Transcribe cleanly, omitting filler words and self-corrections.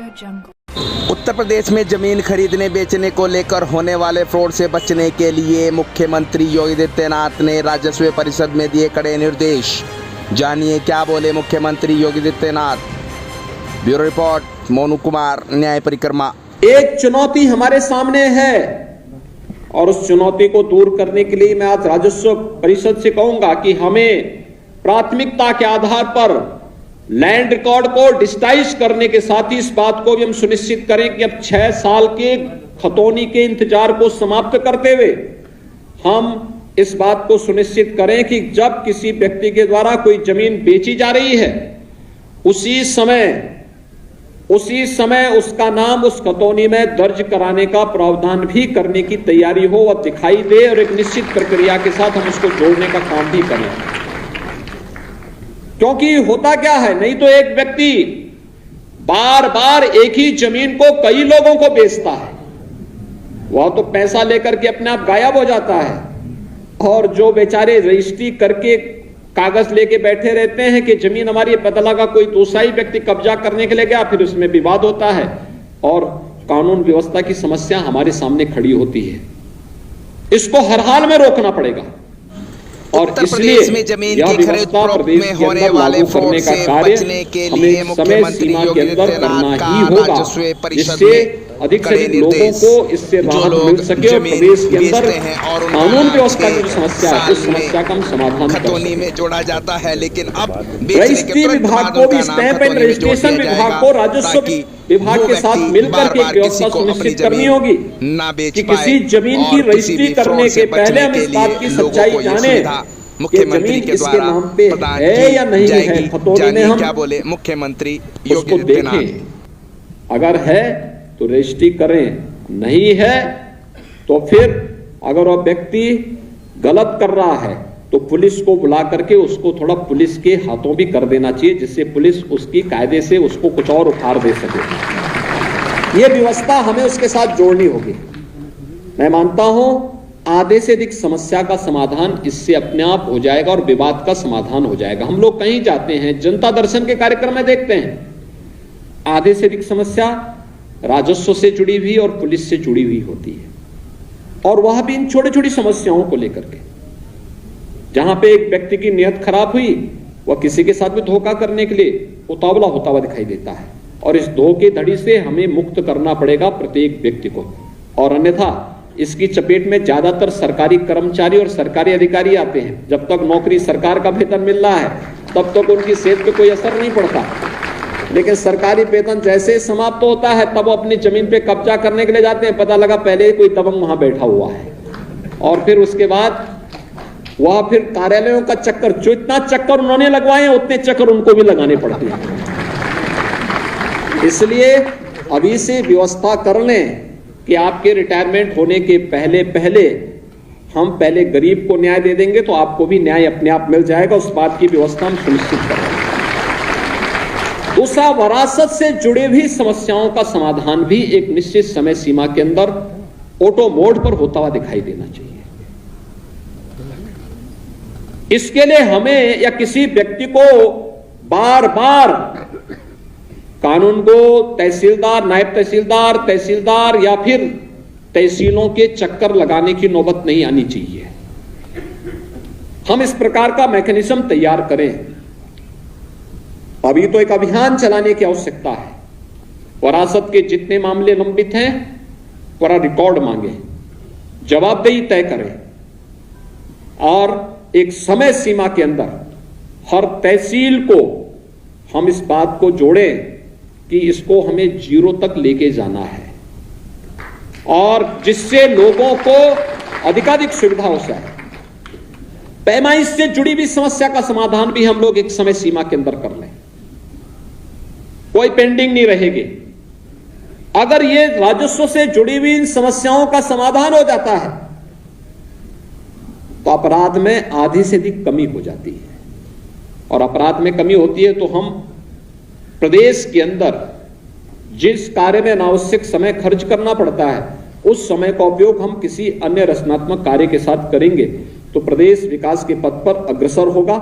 उत्तर प्रदेश में जमीन खरीदने बेचने को लेकर होने वाले फ्रॉड से बचने के लिए मुख्यमंत्री योगी आदित्यनाथ ने राजस्व परिषद में दिए कड़े निर्देश। जानिए क्या बोले मुख्यमंत्री योगी आदित्यनाथ। ब्यूरो रिपोर्ट मोनू कुमार, न्याय परिक्रमा। एक चुनौती हमारे सामने है और उस चुनौती को दूर करने के लिए मैं आज राजस्व परिषद से कहूंगा कि हमें प्राथमिकता के आधार पर लैंड रिकॉर्ड को डिजिटाइज करने के साथ ही इस बात को भी हम सुनिश्चित करें कि अब 6 साल के खतौनी के इंतजार को समाप्त करते हुए हम इस बात को सुनिश्चित करें कि जब किसी व्यक्ति के द्वारा कोई जमीन बेची जा रही है उसी समय उसका नाम उस खतौनी में दर्ज कराने का प्रावधान भी करने की तैयारी हो और दिखाई दे और एक निश्चित प्रक्रिया के साथ हम उसको जोड़ने का काम भी करें। क्योंकि होता क्या है, नहीं तो एक व्यक्ति बार बार एक ही जमीन को कई लोगों को बेचता है, वह तो पैसा लेकर के अपने आप गायब हो जाता है और जो बेचारे रजिस्ट्री करके कागज लेके बैठे रहते हैं कि जमीन हमारी, पता लगा कोई दूसरा ही व्यक्ति कब्जा करने के लिए गया, फिर उसमें विवाद होता है और कानून व्यवस्था की समस्या हमारे सामने खड़ी होती है। इसको हर हाल में रोकना पड़ेगा और इसलिए में जमीन की खरीद में होने वाले फ्रॉड से बचने के लिए मुख्यमंत्री योगी आदित्यनाथ का राजस्व परिषद में अधिक से अधिक लोगों को इससे राहत मिल सके और प्रदेश के अंदर कानून व्यवस्था की समस्या है उस समस्या का हम समाधान खतौनी में जोड़ा जाता है। लेकिन अब रजिस्ट्री विभाग को भी, स्टैंप एंड रजिस्ट्रेशन विभाग को राजस्व विभाग के साथ मिलकर के व्यवस्था सुनिश्चित करनी होगी कि किसी जमीन की रजिस्ट्री करने के पहले हम इस बात की सच्चाई जाने मुख्यमंत्री के द्वारा नाम पे है या नहीं है। खतौनी में हम क्या बोले मुख्यमंत्री योगी आदित्यनाथ, अगर है तो रजिस्ट्री करें, नहीं है तो फिर अगर वह व्यक्ति गलत कर रहा है तो पुलिस को बुला करके उसको थोड़ा पुलिस के हाथों भी कर देना चाहिए, जिससे पुलिस उसकी कायदे से उसको कुछ और उखाड़ दे सके। यह व्यवस्था हमें उसके साथ जोड़नी होगी। मैं मानता हूं आधे से अधिक समस्या का समाधान इससे अपने आप हो जाएगा और विवाद का समाधान हो जाएगा। हम लोग कहीं जाते हैं, जनता दर्शन के कार्यक्रम में देखते हैं, आधे से अधिक समस्या राजस्व से जुड़ी हुई और पुलिस से जुड़ी हुई होती है और वह भी इन छोटी छोटी समस्याओं को लेकर के, जहां पे एक व्यक्ति की नियत खराब हुई वह किसी के साथ भी धोखा करने के लिए उतावला होता हुआ दिखाई देता है और इस धोखे धड़ी से हमें मुक्त करना पड़ेगा प्रत्येक व्यक्ति को। और अन्यथा इसकी चपेट में ज्यादातर सरकारी कर्मचारी और सरकारी अधिकारी आते हैं। जब तक नौकरी सरकार का वेतन मिल रहा है तब तक उनकी सेहत पे कोई असर नहीं पड़ता, लेकिन सरकारी वेतन जैसे समाप्त होता है तब वो अपनी जमीन पे कब्जा करने के लिए जाते हैं। पता लगा पहले कोई दबंग वहां बैठा हुआ है और फिर उसके बाद वह फिर कार्यालयों का चक्कर, जो इतना चक्कर उन्होंने लगवाए हैं उतने चक्कर उनको भी लगाने पड़ते हैं। इसलिए अभी से व्यवस्था कर लें कि आपके रिटायरमेंट होने के पहले हम पहले गरीब को न्याय दे देंगे तो आपको भी न्याय अपने आप मिल जाएगा। उस बात की व्यवस्था हम सुनिश्चित करेंगे। दूसरा, वरासत से जुड़े हुई समस्याओं का समाधान भी एक निश्चित समय सीमा के अंदर ऑटो मोड पर होता हुआ दिखाई देना चाहिए। इसके लिए हमें या किसी व्यक्ति को बार बार कानून को तहसीलदार, नायब तहसीलदार या फिर तहसीलों के चक्कर लगाने की नौबत नहीं आनी चाहिए। हम इस प्रकार का मैकेनिज्म तैयार करें। अभी तो एक अभियान चलाने की आवश्यकता है। वरासत के जितने मामले लंबित हैं पूरा रिकॉर्ड मांगे, जवाबदेही तय करें और एक समय सीमा के अंदर हर तहसील को हम इस बात को जोड़ें कि इसको हमें 0 तक लेके जाना है और जिससे लोगों को अधिकाधिक सुविधा हो सके। पैमाइश से जुड़ी भी समस्या का समाधान भी हम लोग एक समय सीमा के अंदर कर लें, कोई पेंडिंग नहीं रहेगी। अगर ये राजस्व से जुड़ी हुई इन समस्याओं का समाधान हो जाता है तो अपराध में आधी से अधिक कमी हो जाती है और अपराध में कमी होती है तो हम प्रदेश के अंदर जिस कार्य में अनावश्यक समय खर्च करना पड़ता है उस समय का उपयोग हम किसी अन्य रचनात्मक कार्य के साथ करेंगे तो प्रदेश विकास के पथ पर अग्रसर होगा।